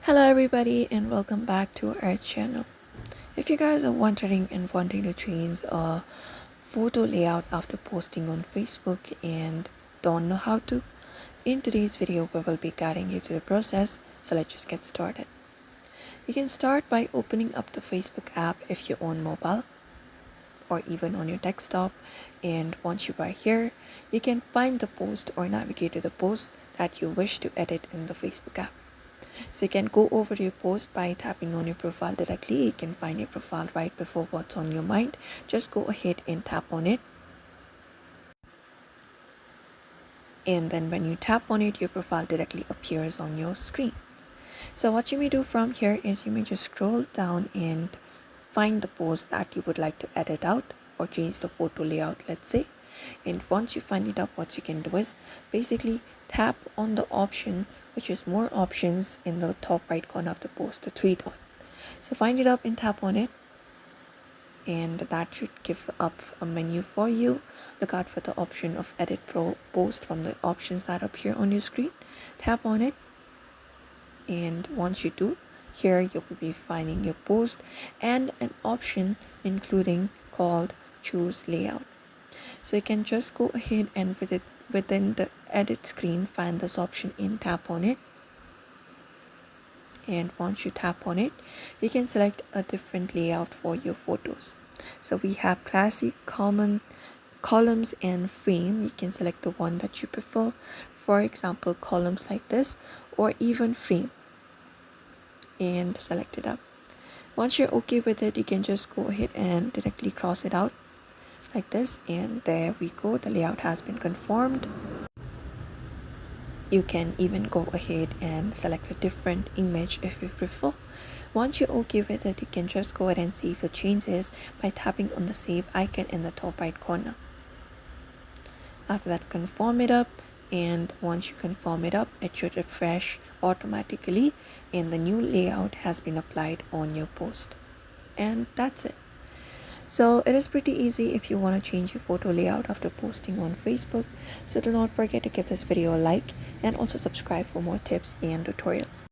Hello everybody and welcome back to our channel. If you guys are wondering and wanting to change a photo layout after posting on Facebook and don't know how to, in today's video we will be guiding you through the process, so let's just get started. You can start by opening up the Facebook app if you own mobile or even on your desktop, and once you are here you can find the post or navigate to the post that you wish to edit in the Facebook app. So you can go over to your post by tapping on your profile directly. You can find your profile right before what's on your mind. Just go ahead and tap on it. And then when you tap on it, your profile directly appears on your screen. So what you may do from here is you may just scroll down and find the post that you would like to edit out or change the photo layout, let's say. And once you find it up, what you can do is basically tap on the option which is more options in the top right corner of the post, the three dot. So find it up and tap on it, and that should give up a menu for you. Look out for the option of edit post from the options that appear on your screen. Tap on it, and once you do, here you will be finding your post and an option including called choose layout. So you can just go ahead and within the edit screen find this option and tap on it. And once you tap on it, you can select a different layout for your photos. So we have classic, common, columns and frame. You can select the one that you prefer, for example columns like this, or even frame, and select it up. Once you're okay with it, you can just go ahead and directly cross it out like this, and there we go, the layout has been conformed. You can even go ahead and select a different image if you prefer. Once you're okay with it, you can just go ahead and save the changes by tapping on the save icon in the top right corner. After that, confirm it up, and once you confirm it up, it should refresh automatically and the new layout has been applied on your post. And that's it. So it is pretty easy if you want to change your photo layout after posting on Facebook. So do not forget to give this video a like and also subscribe for more tips and tutorials.